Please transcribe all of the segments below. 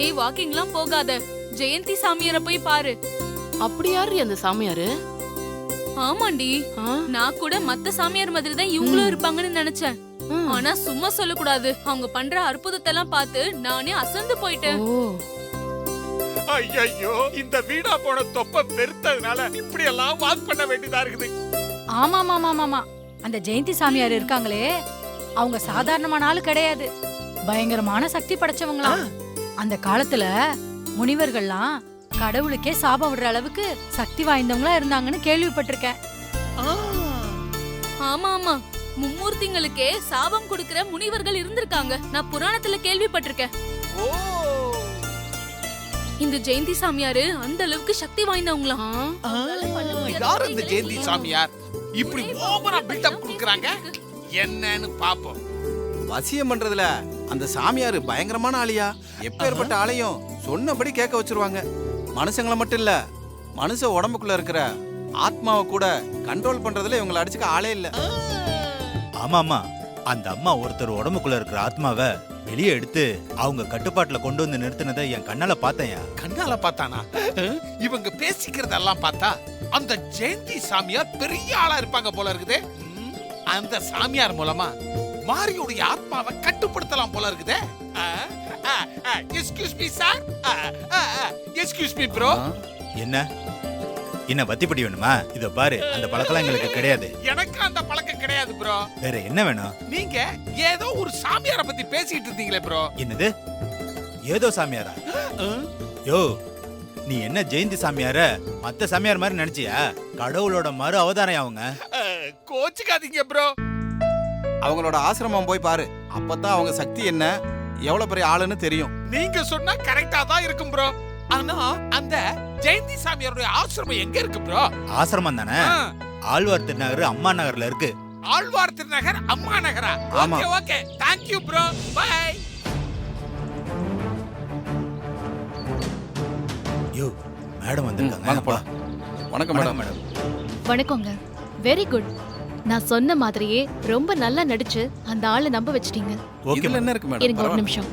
ஏய் வாக்கிங்லாம் போகாத, ஜெயந்தி சாமியார போய் பாரு. அப்படி யாரு அந்த சாமியாரு? ஆமாண்டி, நான் கூட மத்த சாமியார் மாதிரி தான் இவங்களும் இருப்பாங்கன்னு நினைச்சேன். ஆனா சும்மா சொல்லக்கூடாது, அவங்க பண்ற அற்புதத்தை எல்லாம் பார்த்து நானே அசந்து போயிட்டேன். ஐயோ, இந்த வீணா போன தொப்ப பெருத்ததுனால இப்படி எல்லாம் வாக் பண்ண வேண்டியதா இருக்குது. ஆமா, அந்த ஜெயந்தி சாமியார் இருக்காங்களே, அவங்க சாதாரணமான ஆளு கிடையாது, பயங்கரமான சக்தி படைச்சவங்களாம். அந்த காலத்துல முனிவர்கள்லாம் கடவுளுக்கே சாபம் விடுற அளவுக்கு சக்தி வாய்ந்தவங்களா இருந்தாங்கன்னு கேள்விப்பட்டிருக்கேன். ஆமா, மும்மூர்த்திங்களுக்கே சாபம் கொடுக்கிற முனிவர்கள் இருந்திருக்காங்க, நான் புராணத்துல கேள்விப்பட்டிருக்கேன். இந்த ஜெயந்தி சாமியாரு அந்த அளவுக்கு சக்தி வாய்ந்தவங்களாம். யார் இந்த ஜெயந்தி சாமியார்? இப்படி ஓவரா பில்டப் கொடுக்கறாங்க, என்னன்னு பாப்போம். வசியம் பண்றதுல அந்த சாமியாரு பயங்கரமான ஆளியா. எப்பேற்பட்ட ஆளையும் சொன்னபடி கேட்க வச்சிருவாங்க. மனுஷங்களை மட்டும் இல்ல, மனுஷ உடம்புக்குள்ள இருக்கிற ஆத்மாவை கூட கண்ட்ரோல் பண்றதுல இவங்களை அடிச்சுக்க ஆளே இல்ல. ஆமாமா, அந்த அம்மா ஒருத்தர் உடம்புக்குள்ள இருக்கிற ஆத்மாவை வெளியே எடுத்து அவங்க கட்டுப்பாட்டுல கொண்டு வந்து நிறுத்தினதை என் கண்ணால பார்த்தேன். கண்ணால பார்த்தானா? இவங்க பேசிக்கிறதெல்லாம் பார்த்தா அந்த ஜெயந்தி சாமியார் பெரிய ஆளா இருப்பாங்க போல இருக்குது. அந்த சாமியார் மூலமா மாரியோட ஆத்மாவை கட்டுப்படுத்தலாம் போல இருக்குது. Excuse me sir, excuse me bro. என்ன வத்திப்படி வேணுமா? இத பாரு, அந்த பழக்கம் எங்களுக்கு கிடையாது. எனக்கு அந்த பழக்கம் கிடையாது ப்ரோ. வேற என்ன வேணும்? நீங்க ஏதோ ஒரு சாமியாரை பத்தி பேசிட்டு இருந்தீங்களே ப்ரோ. என்னது? ஏதோ சாமியாரா? யோ, நீ என்ன ஜெயந்தி சாமியார மத்த சாமியார் மாதிரி நினைச்சியா? கடவுளோட மறு அவதாரம் அவங்க. கோச்சுக்காதீங்க ப்ரோ. அவங்களோட ஆசிரமம் போய் பாரு, அப்பதான் அவங்க சக்தி என்ன, எவ்வளவு பெரிய ஆளுன்னு தெரியும். நீங்க சொன்னா கரெக்டா தான் இருக்கும் ப்ரோ. ஆனா அந்த ஜெயந்தி சாமியாருடைய ஆசிரமம் எங்க இருக்கு ப்ரோ? ஆசிரமம் தானே, ஆழ்வார் திருநகர் அம்மா நகர்ல இருக்கு. ஆழ்வார் திருநகர் அம்மா நகரா? Okay okay, thank you bro, bye. யோ, மேடம் வந்திருக்காங்க. வாங்க போலாம். வணக்கம் மேடம். வணக்கங்க, வெரி குட். நான் சொன்ன மாதிரியே ரொம்ப நல்லா நடிச்சு அந்த ஆளை நம்ப வச்சிட்டீங்க. ஓகே, என்ன இருக்கு மேடம்? இருங்க ஒரு நிமிஷம்.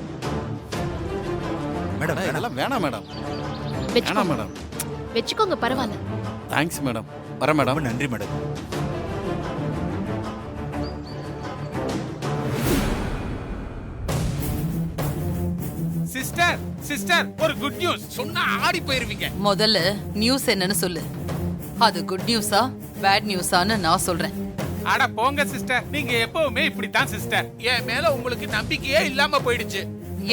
மேடம் இதெல்லாம் வேணாம் மேடம். வெச்சுக்கோங்க மேடம். வெச்சுக்கோங்க, பரவாயில்ல. Thanks madam. வர மேடம். நன்றி மேடம். சிஸ்டர், சிஸ்டர், ஒரு குட் நியூஸ் சொன்னா ஆடி போயிருவீங்க. முதல்ல நியூஸ் என்னன்னு சொல்லு. அது குட் நியூஸா பேட் நியூஸான்னு நான் சொல்றேன். அட போங்க சிஸ்டர், நீங்க எப்பவுமே இப்படித்தான் சிஸ்டர். என் மேல உங்களுக்கு நம்பிக்கையே இல்லாம போயிடுச்சு.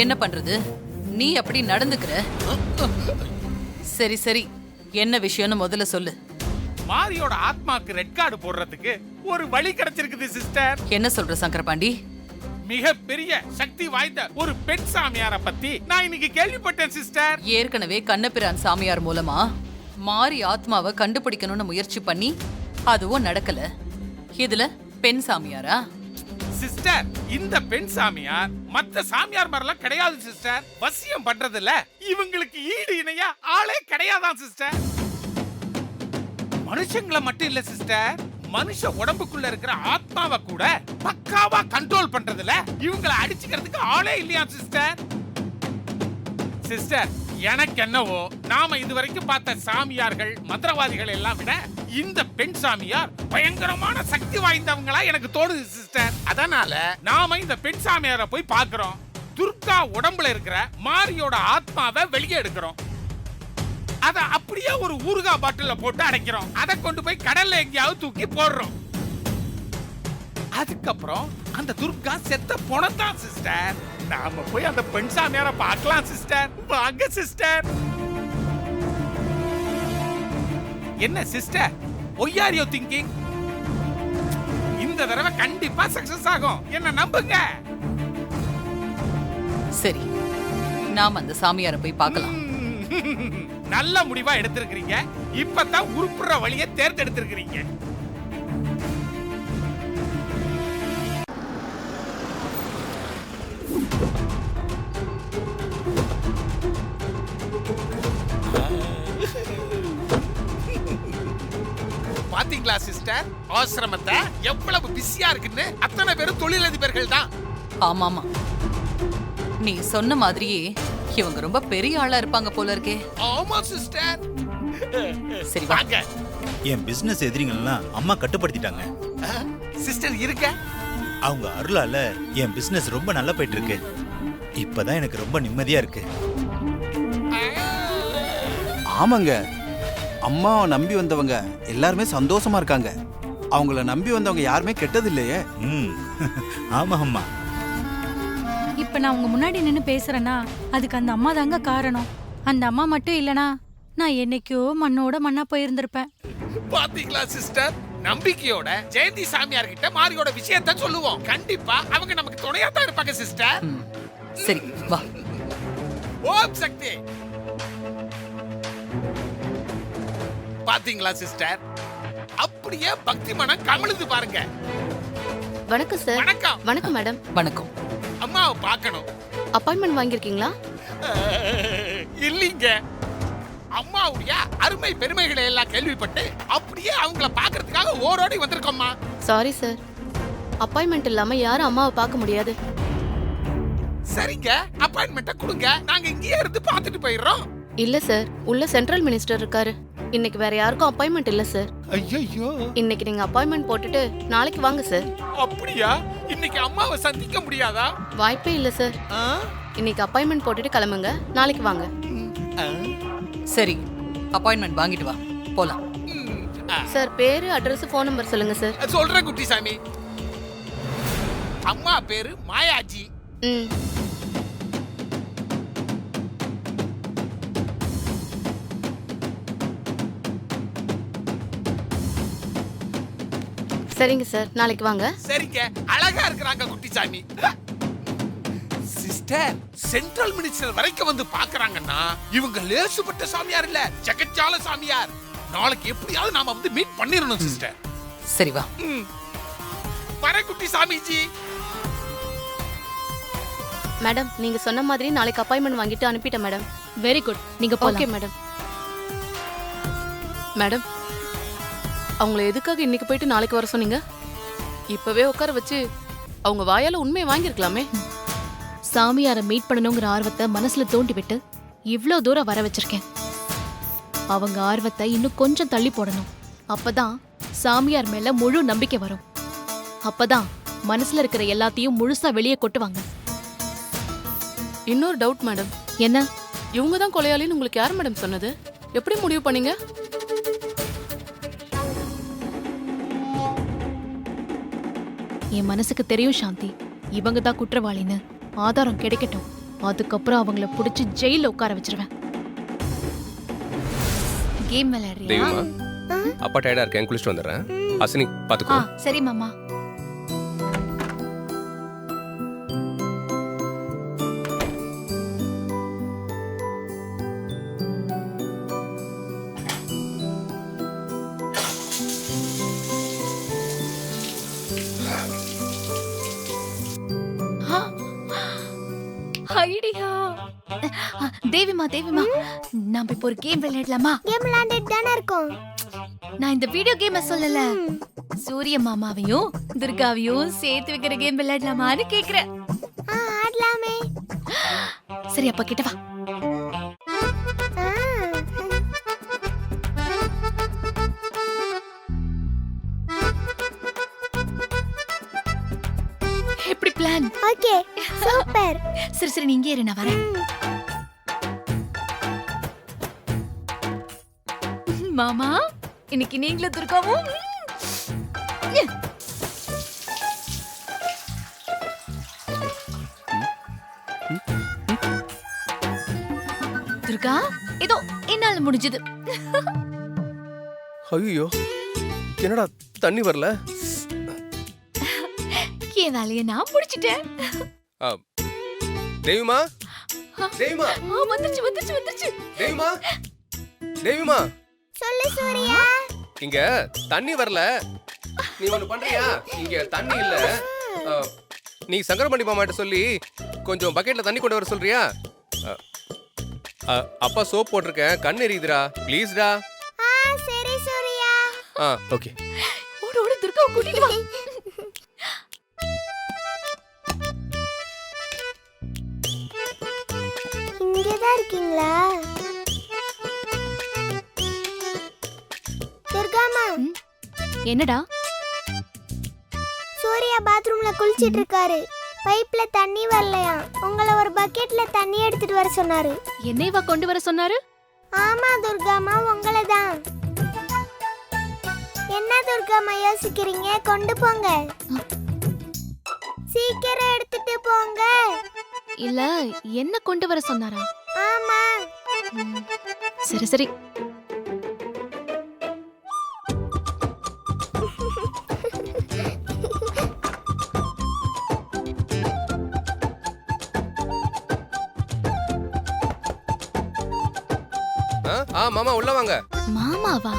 என்ன பண்றது, நீ அப்படி நடந்துக்கிற. சரி சரி, என்ன விஷயம்னு முதல்ல சொல்லு. மாரியோட ஆத்மாக்கு ரெட் கார்டு போடுறதுக்கு ஒரு வழி கிடைச்சிருக்குது சிஸ்டர். என்ன சொல்ற சங்கரபாண்டி? மிக பெரிய சக்தி வாய்ந்த ஒரு பெண் சாமியார பத்தி நான் இன்னைக்கு கேள்விப்பட்டேன் சிஸ்டர். ஏற்கனவே கண்ணபிரான் சாமியார் மூலமா மாரி ஆத்மாவை கண்டுபிடிக்கணும்னு முயற்சி பண்ணி அதுவும் நடக்கல. இதுல பெண் சாமியாரா? சிஸ்டர், இந்த பெண் சாமியார் மத்த சாமியார் மாதிரிலாம் கிடையாது சிஸ்டர். வசியம் பண்றதுல இவங்களுக்கு ஈடு இணையா ஆளே கிடையாதான் சிஸ்டர். மனுஷங்களை மட்டும் இல்ல சிஸ்டர், மனுஷ உடம்புக்குள்ள இருக்கிற ஆத்மாவை கூட பக்காவா கண்ட்ரோல் பண்றதுல இவங்களை அடிச்சுக்கிறதுக்கு ஆளே இல்லையா சிஸ்டர். சிஸ்டர், எனக்கு என்னவோ நாம இதுவரைக்கும் பார்த்த சாமியார்கள் மந்திரவாதிகள் எல்லாம் விட இந்த பெண் சாமியார் பயங்கரமான சக்தி வாய்ந்தவங்களா எனக்கு தோணுது சிஸ்டர். அதனால நாம இந்த பெண் சாமியாரை போய் பார்க்கிறோம். துர்கா உடம்புல இருக்கிற மாரியோட ஆத்மாவை வெளியே எடுக்கிறோம். அத அப்படியே ஒரு ஊறுகாய் பாட்டில போட்டு அடைக்கிறோம். அதை கொண்டு போய் கடல்ல எங்கேயாவது தூக்கி போடுறோம். அதுக்கப்புறம் அந்த துர்கா செத்த போனதான் சிஸ்டர். நாம போய் அந்த பெண் சாமியாரை பார்க்கலாம் சிஸ்டர். வாங்க சிஸ்டர். என்ன sister, why are you thinking? இந்த தடவை கண்டிப்பா சக்சஸ் ஆகும், என்ன நம்புங்க. சரி, நாம அந்த சாமியாரை போய் பார்க்கலாம். நல்ல முடிவா எடுத்திருக்கீங்க. இப்பதான் உருப்புற வழியை தேர்ந்தெடுத்திருக்கீங்க. பாத்தீங்களா சிஸ்டர், ஆசிரமத்தை எவ்வளவு பிஸியா இருக்குன்னு. அத்தனை பேரும் தொழிலதிபர்கள் தான். ஆமாமா, நீ சொன்ன மாதிரியே இவங்க ரொம்ப பெரிய ஆளா இருப்பாங்க போல இருக்கே. ஆமா சிஸ்டர். சரி வா. வாங்க என் பிசினஸ் எதிரிங்கெல்லாம் அம்மா கட்டுப்படுத்திட்டாங்க. சிஸ்டர் இருக்க. அவங்க அருளால என் பிசினஸ் ரொம்ப நல்லா போயிட்டு இருக்கு. இப்பதான் எனக்கு ரொம்ப நிம்மதியா இருக்கு. ஆமாங்க, அம்மாவை நம்பி வந்தவங்க எல்லாருமே சந்தோஷமா இருக்காங்க. அவங்கள நம்பி வந்தவங்க யாருமே கெட்டது இல்லையே. ஆமா அம்மா. இப்ப நான் உங்க முன்னாடி நின்னு பேசுறேன்னா அதுக்கு அந்த அம்மா தாங்க காரணம். அந்த அம்மா மட்டும் இல்லனா நான் என்னைக்கோ மண்ணோட மண்ணா போயிருந்திருப்பேன். பாத்தீங்களா சிஸ்டர், நம்பிக்கையோட ஜெயந்தி சாமியார் கிட்ட மாரியோட விஷயத்தை சொல்லுவோம். கண்டிப்பா அவங்க நமக்கு துணையா தான் இருப்பாங்க சிஸ்டர். சரி வா. ஓம் சக்தி. பாத்தீங்களா சிஸ்டர், அப்படியே பக்தி மனம் கமழுது பாருங்க. வணக்கம் சார். வணக்கம். வணக்கம் மேடம். வணக்கம். அம்மாவை பார்க்கணும். அப்பாயின்மெண்ட் வாங்கியிருக்கீங்களா? இல்லீங்க, அம்மாவுடைய அருமை பெருமைகளை எல்லாம் கேள்விப்பட்டு அப்படியே அவங்கள பாக்குறதுக்காக ஓரோடி வந்திருக்கோம்மா. சாரி சார், அப்பாயின்மெண்ட் இல்லாம யாரும் அம்மாவை பார்க்க முடியாது. சரிங்க, அப்பாயின்மெண்ட்டை கொடுங்க, நாங்க இங்கேயே இருந்து பார்த்துட்டு போயிடுறோம். இல்ல சார், உள்ள சென்ட்ரல் மினிஸ்டர் இருக்காரு. இன்னைக்கு வேற யாருக்கும் அப்பாயின்மெண்ட் இல்ல சார். ஐயோ, இன்னைக்கு நீங்க அப்பாயின்மெண்ட் போட்டுட்டு நாளைக்கு வாங்க சார். அப்படியா? இன்னைக்கு அம்மாவை சந்திக்க முடியாதா? வாய்ப்பே இல்ல சார். இன்னைக்கு அப்பாயின்மெண்ட் போட்டுட்டு கிளம்புங்க, நாளைக்கு வாங்க. சரி, அப்பாயின்மெண்ட் வாங்கிட்டு வா, போலாம். சார் பேரு, அட்ரஸ், ஃபோன் நம்பர் சொல்லுங்க சார். சொல்றேன் குட்டிசாமி. அம்மா பேரு மாயாஜி. ம். சரிங்க சார், நாளைக்கு வாங்க. சரிங்க, அழகா இருக்கிறாங்க குட்டிசாமி. சிஸ்டர், சென்ட்ரல் மினிஸ்டர் வரைக்கும் வந்து பாக்குறாங்கன்னா இவங்க லேசுப்பட்ட சாமியார் இல்ல, ஜெகஜால சாமியார். நாளைக்கு எப்படியாவது நாம வந்து மீட் பண்ணிரணும் சிஸ்டர். சரி வா. வர குட்டிசாமிஜி. மேடம், நீங்க சொன்ன மாதிரி நாளைக்கு அப்பாயின்மெண்ட் வாங்கிட்டு அனுப்பிட்டேன் மேடம். Very good. நீங்க ஓகே போலாம். மேடம். மேடம், அவங்கள எதுக்காக இன்னைக்கு போயிட்டு நாளைக்கு வர சொன்னீங்க? இப்பவே உட்கார வச்சு அவங்க வாயால உண்மையை வாங்கியிருக்கலாமே. சாமியாரை மீட் பண்ணணுங்கிற ஆர்வத்தை மனசுல தோண்டி விட்டு இவ்ளோ தூரம் வர வச்சிருக்கேன். அவங்க ஆர்வத்தை இன்னும் கொஞ்சம் தள்ளி போடணும். அப்பதான் சாமியார் மேல முழு நம்பிக்கை வரும். அப்பதான் மனசுல இருக்கிற எல்லாத்தையும் முழுசா வெளியே கொட்டுவாங்க. இன்னொரு டவுட் மேடம். என்ன? இவங்க தான் கொலையாளின்னு உங்களுக்கு யார் மேடம் சொன்னது? எப்படி முடிவு பண்ணீங்க? என் மனசுக்கு தெரியும் சாந்தி, இவங்க தான் குற்றவாளின்னு. ஆதாரம் கிடைக்கட்டும், அதுக்கப்புறம் அவங்கள புடிச்சு ஜெயில உட்கார வச்சிருவேன். கேம் விளையாடுறியா? தெய்வமா, அப்பா டயர்டா இருக்கேன், குளிச்சுட்டு வந்துடுறேன். அஸ்வினி பாத்துக்கோ. சரி மாமா. ஐடியா. தேவிமா, தேவிமா, நாம இப்போ ஒரு கேம் விளையாடலாமா? கேம் விளையாண்டுட்டு தானே இருக்கோம். நான் இந்த வீடியோ கேம் சொல்லல, சூரிய மாமாவையும் துர்காவையும் சேர்த்து வைக்கிற கேம் விளையாடலாமான்னு கேக்குறேன். ஆடலாமே. சரி, அப்பா கிட்ட வா. எப்படி பிளான்? Okay, super. சரி சரி, நீங்க இரு, நான் வரேன். மாமா, இன்னைக்கு நீங்களும் துர்காவும் துர்கா, ஏதோ என்னால முடிஞ்சது. ஐயோ, என்னடா தண்ணி வரல? என் வேலையை நான் முடிச்சிட்டேன். தெய்வமா, தெய்வமா, வந்துருச்சு வந்துருச்சு வந்துருச்சு. தெய்வமா, தெய்வமா, சொல்லு சூர்யா. இங்க தண்ணி வரல. நீ ஒண்ணு பண்றியா? இங்க தண்ணி இல்ல. நீ சங்கரமணி மாமாட்ட சொல்லி கொஞ்சம் பக்கெட்ல தண்ணி கொண்டு வர சொல்றியா? அப்பா சோப் போட்டிருக்கேன், கண் எரியுதுடா, ப்ளீஸ்டா. சரி சூர்யா. ஓகே. ஓடு ஓடு, துர்காவை கூட்டிட்டு வா. இங்க இருக்கீங்களா? துர்காமா, என்னடா? சூர்யா பாத்ரூம்ல குளிச்சிட்டு இருக்காரு. பைப்ல தண்ணி வரலையா? உங்களை ஒரு பக்கெட்ல தண்ணி எடுத்துட்டு வர சொன்னாரு. என்னைவா கொண்டு வர சொன்னாரு? ஆமா துர்காமா, உங்களை தான். என்ன துர்காமா யோசிக்கிறீங்க? கொண்டு போங்க, சீக்கிரம் எடுத்துட்டு போங்க. இல்ல என்ன கொண்டு வர சொன்னாரா? ஆமா. சரி சரி. மாமா உள்ள வாங்க. மாமாவா?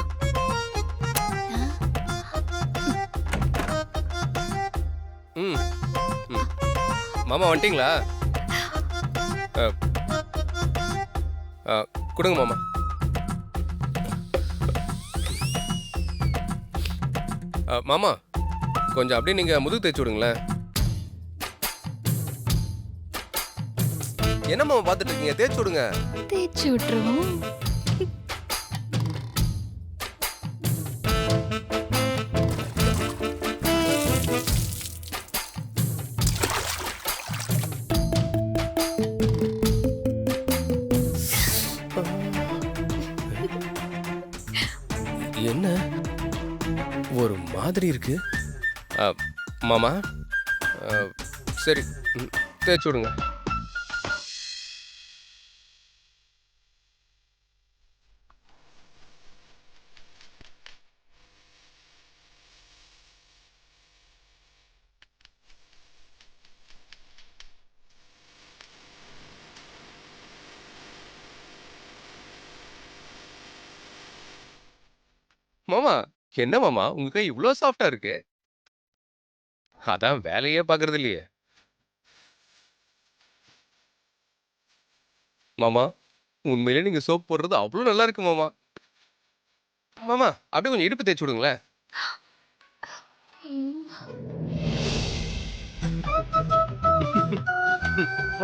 மாமா வந்துட்டீங்களா? கொடுங்க மாமா. மாமா கொஞ்சம் அப்படியே நீங்க முதுகு தேய்ச்சி விடுங்களேன். என்ன மாமா பார்த்துட்டு இருக்கீங்க? தேய்ச்சி விடுங்க. தேய்ச்சி விட்டுருவோம். என்ன ஒரு மாதிரி இருக்கு மாமா? சரி தேய்ச்சி விடுங்க. மாமா என்ன மாமா உங்க கை இவ்ளோ சாஃப்டா இருக்கு? அதான் வேலையே பாக்குறது இல்லையே. மாமா உண்மையிலே நீங்க சோப் போடுறது அவ்வளவு நல்லா இருக்கு மாமா. மாமா அப்படியே கொஞ்சம் இடுப்பு தேய்ச்சி விடுங்களேன்.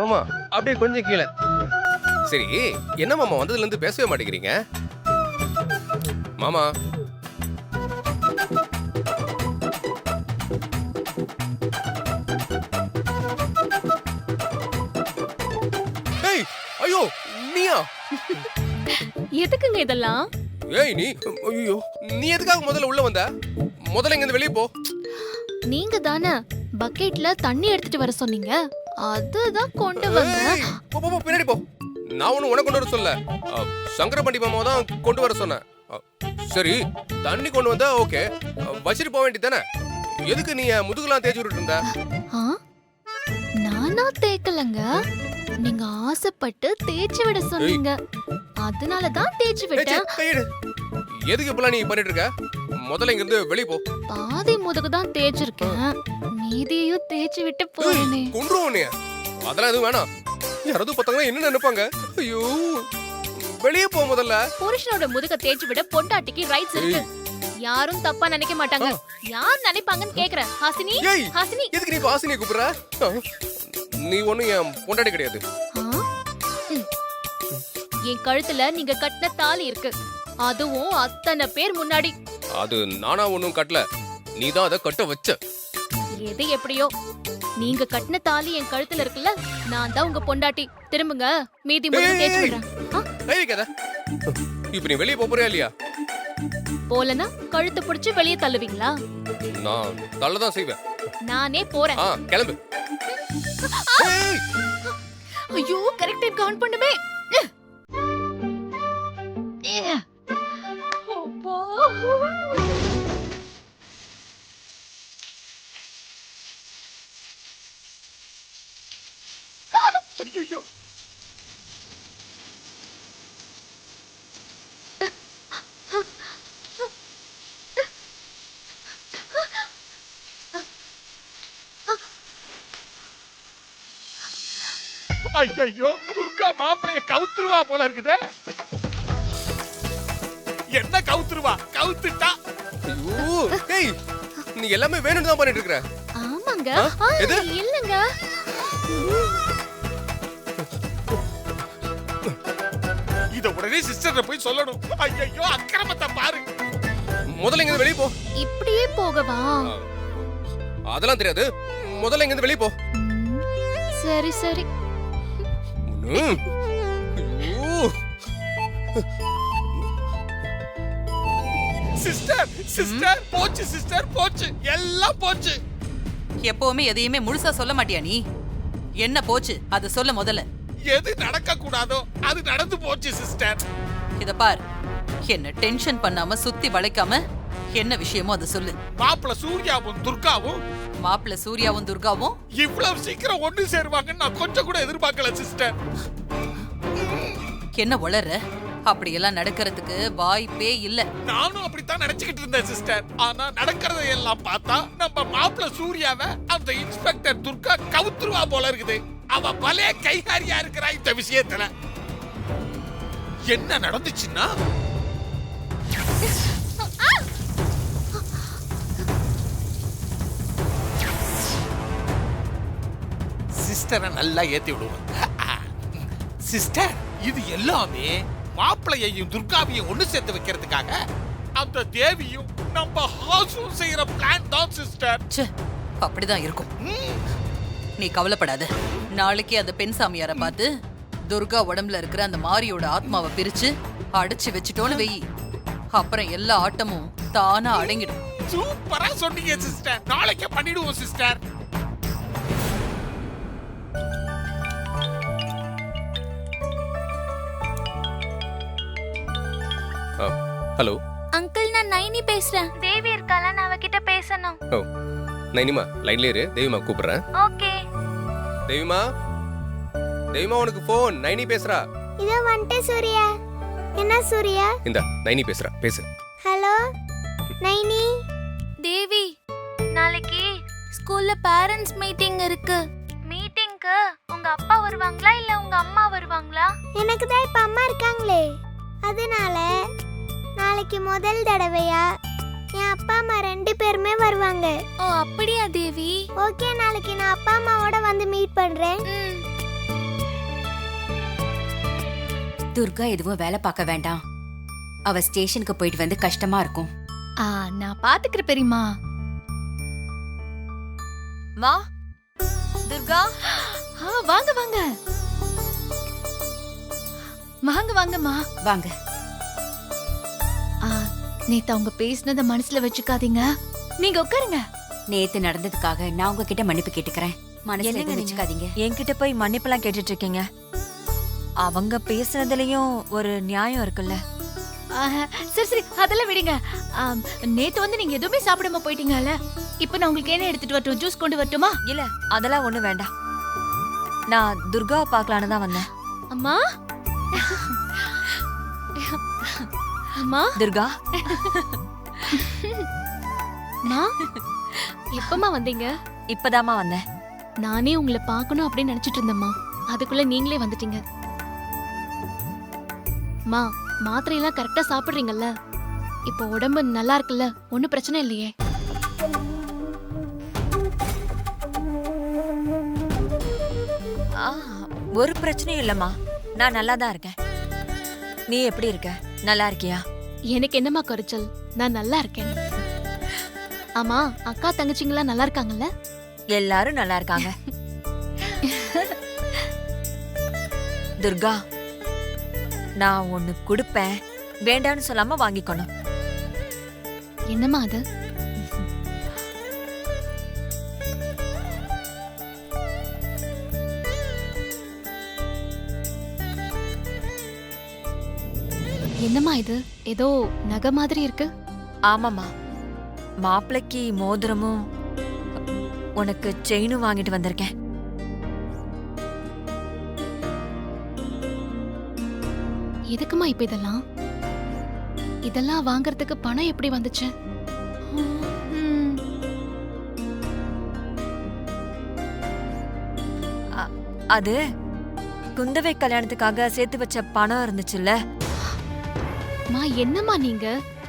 மாமா அப்படியே கொஞ்சம் கீழே. சரி என்ன மாமா வந்ததுல இருந்து பேசவே மாட்டேங்கிறீங்க? மாமா ஐயோ நீயா? எதுக்குங்க இதெல்லாம்? ஏய் நீ ஐயோ நீ எதுக்காக முதல்ல உள்ள வந்த? முதல்ல இங்க இருந்து வெளிய போ. நீங்க தானே பக்கெட்ல தண்ணி எடுத்துட்டு வர சொன்னீங்க, அதுதான் கொண்டு வந்தேன். போ போ பின்னாடி போ. நான் ஒண்ணு உனக்கு கொண்டு வர சொல்ல, சங்கரபாண்டி மாமா தான் கொண்டு வர சொன்னேன். சரி தண்ணி கொண்டு வந்தா ஓகே, வச்சிட்டு போக வேண்டியதானே? எதுக்கு நீ முதுகுலாம் தேய்ச்சி விட்டுட்டு இருந்த? நானா தேய்க்கலங்க, நீங்க ஆசைப்பட்டு தேய்ச்சி விட சொன்னீங்க, அதனால தான் தேய்ச்சி விட்டேன். எதுக்கு இப்பலாம் நீ பண்ணிட்டு இருக்க? முதல்ல இங்க இருந்து வெளிய போ. பாதி முதுகு தான் தேய்ச்சிருக்கேன், மீதியையும் தேய்ச்சி விட்டு போறேனே. கொன்றுவோம் நீ. அதெல்லாம் எதுவும் வேணாம். யாராவது பார்த்தாங்கன்னா என்ன நினைப்பாங்க? ஐயோ வெளிய போ முதல்ல. புருஷனோட முதுக தேய்ச்சி விட பொண்டாட்டிக்கு ரைட்ஸ் இருக்கு. யாரும் தப்பா நினைக்க மாட்டாங்க. யார் நினைப்பாங்கன்னு கேக்குறேன். ஹாசினி, ஹாசினி. எதுக்கு நீ ஹாசினியை கூப்பிடுற? நீ ஒண்ணும் என் பொண்டாட்டி கிடையாது. என் கழுத்துல நீங்க கட்டின தாலி இருக்கு, அதுவும் அத்தனை பேர் முன்னாடி. அது நானா ஒண்ணும் கட்டல, நீதான் அதை கட்ட வச்ச. எது எப்படியோ, நீங்க கட்டின தாலி என் கழுத்துல இருக்குல்ல, நான் தான் உங்க பொண்டாட்டி. திரும்புங்க, மீதி முழுக்க தேய்ச்சி விடுறேன். இப்ப நீ வெளியே போறியா இல்லையா? போலனா கழுத்து பிடிச்சு வெளியே தள்ளுவீங்களா? நான் தள்ளதான் செய்வேன். நானே போறேன். கிளம்பு. ஐயோ கரெக்டா கவுண்ட் பண்ணுமே. ஐயோ துர்கா மாப்பிளைய கவுத்துருவா போல இருக்குதே. என்ன கவுத்துருவா? கவுத்துட்டா. ஐயோ ஏய் நீ எல்லாமே வேணும்னு தான் பண்ணிட்டு இருக்கற. ஆமாங்க. இல்லங்க. உடனே சிஸ்டர் போய் சொல்லணும். ஐயோ அக்கிரமத்தை பாரு. முதல்ல இங்க வெளியே போ. இப்படியே போகவா? அதெல்லாம் தெரியாது. முதல்ல இங்க வெளியே போ. சரி சரி. சிஸ்டர் சிஸ்டர் போச்சு, சிஸ்டர் போச்சு, எல்லாம் போச்சு. எப்பவுமே எதையுமே முழுசா சொல்ல மாட்டியா நீ? என்ன போச்சு அது சொல்ல முதல்ல. எது நடக்க கூடாதோ அது நடந்து போச்சு சிஸ்டர். இத பார், என்ன டென்ஷன் பண்ணாம சுத்தி வளைக்காம என்ன விஷயமோ அதை சொல்லு. மாப்பிள சூர்யாவும் துர்காவும் மாப்பிள்ள சூர்யாவும் துர்காவும் இவ்வளவு சீக்கிரம் ஒண்ணு சேருவாங்கன்னு நான் கொஞ்சம் கூட எதிர்பார்க்கல சிஸ்டர். என்ன உளற? அப்படியெல்லாம் நடக்கிறதுக்கு வாய்ப்பே இல்ல. நானும் அப்படித்தான் நினைச்சுக்கிட்டு இருந்தேன் சிஸ்டர். ஆனா நடக்கிறதை எல்லாம் பார்த்தா நம்ம மாப்பிள சூர்யாவை அந்த இன்ஸ்பெக்டர் துர்கா கவுத்துருவா போல இருக்குது. அவ பலே கைகாரியா இருக்கிறா இந்த விஷயத்துல. என்ன நடந்துச்சுன்னா சிஸ்டரை நல்லா ஏத்தி விடுவாங்க. சிஸ்டர், இது எல்லாமே மாப்பிளையையும் துர்காவையும் ஒண்ணு சேர்த்து வைக்கிறதுக்காக அந்த தேவியும் நம்ம ஹாசும் செய்யற பிளான் தான் சிஸ்டர். ச்சே, அப்படிதான் இருக்கும். நீ கவலைப்படாத. நாளைக்கு அந்த பெண் சாமியாரை பார்த்து துர்கா உடம்புல இருக்கிற அந்த மாரியோட ஆத்மாவை பிரிச்சு அடைச்சு வச்சுட்டோன்னு வெயி. அப்புறம் எல்லா ஆட்டமும் தானா அடங்கிடும். சூப்பரா சொன்னீங்க சிஸ்டர். நாளைக்கே பண்ணிடுவோம் சிஸ்டர். ஹலோ அங்கிள், நான் நைனி பேசுறேன். தேவி இருக்கால, நான் அவகிட்ட பேசணும். ஓ நைனிமா, லைன்ல இரு. தேவிமா கூப்பிடுறேன். ஓகே. தேவிமா, தேவிமா உனக்கு போன். நைனி பேசுறா. இதோ வந்துட்டு சூர்யா. என்ன சூர்யா? இந்த நைனி பேசுறா, பேசு. ஹலோ நைனி. தேவி, நாளைக்கு ஸ்கூல்ல பேரண்ட்ஸ் மீட்டிங் இருக்கு. மீட்டிங்க்கு உங்க அப்பா வருவாங்களா இல்ல உங்க அம்மா வருவாங்களா? எனக்கு தான் இப்ப அம்மா இருக்காங்களே, அதனால நாளைக்கு முதல் தடவையா என் அப்பா அம்மா 2 பேருமே வருவாங்க. ஓ அப்படியா தேவி? ஓகே, நாளைக்கு நான் அப்பா அம்மாவோட வந்து மீட் பண்றேன். துர்கா எதுவும் வேலை பார்க்க வேண்டாம். அவ ஸ்டேஷனுக்கு போயிட்டு வந்து கஷ்டமா இருக்கும். நான் பாத்துக்கிற பெரியம்மா. மா துர்கா, வாங்க வாங்க வாங்க வாங்கம்மா வாங்க. நேத்து அவங்க பேசினத மனசுல வச்சுக்காதீங்க. நீங்க உட்காருங்க. நேத்து நடந்ததுக்காக நான் உங்ககிட்ட மன்னிப்பு கேட்டுக்கிறேன். மனசுல எதுவும் வச்சுக்காதீங்க. என்கிட்ட போய் மன்னிப்பெல்லாம் கேட்டுட்டு இருக்கீங்க? அவங்க பேசுனதுலயும் ஒரு நியாயம் இருக்குல்ல. சரி சரி, அதெல்லாம் விடுங்க. நேத்து வந்து நீங்க எதுவுமே சாப்பிடாம போயிட்டீங்கல்ல, இப்ப நான் உங்களுக்கு என்ன எடுத்துட்டு வரட்டும்? ஜூஸ் கொண்டு வரட்டுமா? இல்ல, அதெல்லாம் ஒண்ணு வேண்டாம். நான் துர்காவை பார்க்கலான்னு தான் வந்தேன். அம்மா அம்மா துர்கா, அம்மா எப்பமா வந்தீங்க? இப்பதாம்மா வந்தேன். நானே உங்களை பார்க்கணும் அப்படின்னு நினைச்சிட்டு இருந்தேம்மா. அதுக்குள்ள நீங்களே வந்துட்டீங்க. மா, மாத்திரையெல்லாம் கரெக்டா சாப்பிடுறீங்கல்ல? இப்போ உடம்பு நல்லா இருக்குல்ல? ஒன்னும் பிரச்சனை இல்லையே? ஒரு பிரச்சனையும் இல்லம்மா, நான் நல்லா தான் இருக்கேன். நீ எப்படி இருக்க? நல்லா இருக்கியா? எனக்கு என்னம்மா குறைச்சல்? நான் நல்லா இருக்கேன். ஆமா, அக்கா தங்கச்சிங்களா நல்லா இருக்காங்கல்ல? எல்லாரும் நல்லா இருக்காங்க. துர்கா, நான் ஒண்ணு கொடுப்பேன், வேண்டான்னு சொல்லாம வாங்கிக்கணும். என்னம்மா அது? என்னம்மா இது? ஏதோ நகை மாதிரி இருக்கு. ஆமாமா, மாப்பிளைக்கு மோதிரமும் உனக்கு செயினும் வாங்கிட்டு வந்திருக்கேன். எதுக்குமா இப்ப இதெல்லாம்? இதெல்லாம் வாங்குறதுக்கு பணம் எப்படி வந்துச்சு? அது குந்தவை கல்யாணத்துக்காக சேர்த்து வச்ச பணம் இருந்துச்சுல்ல. மா, என்னம்மா நீங்க?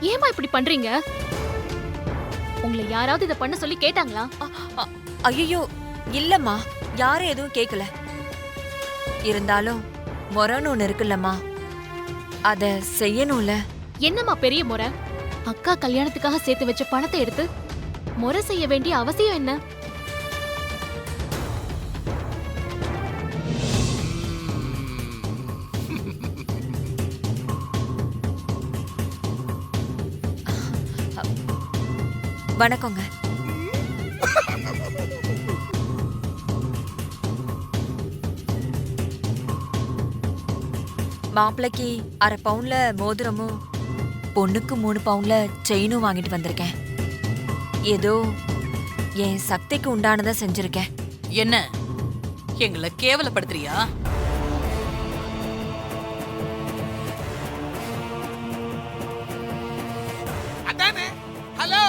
ஏமா இப்படி பண்றீங்க? உங்களை யாராவது இத பண்ண சொல்லி கேட்டாங்களா? ஐயோ இல்லம்மா, யாரும் எதுவும் கேட்கல. இருந்தாலும் முரண் ஒண்ணு இருக்குல்லம்மா, அத செய்யணும்ல. என்னம்மா பெரிய முறை? அக்கா கல்யாணத்துக்காக சேர்த்து வச்ச பணத்தை எடுத்து முறை செய்ய வேண்டிய அவசியம் என்ன? வணக்கங்க. மாப்பிளைக்கு 1/2 பவுன்ல மோதிரமும் பொண்ணுக்கு 3 பவுன்ல செயினும் வாங்கிட்டு வந்திருக்கேன். ஏதோ என் சக்திக்கு உண்டானதை செஞ்சிருக்கேன். என்ன எங்களை கேவலப்படுத்துறியா? அதானே? ஹலோ,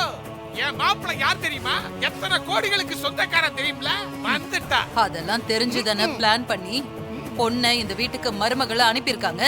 என் மாப்பிள்ளை யார் தெரியுமா? எத்தனை கோடிகளுக்கு சொந்தக்காரன் தெரியும்ல? வந்துட்டா. அதெல்லாம் தெரிஞ்சுதானே பிளான் பண்ணி பொண்ணை இந்த வீட்டுக்கு மருமகளை அனுப்பியிருக்காங்க.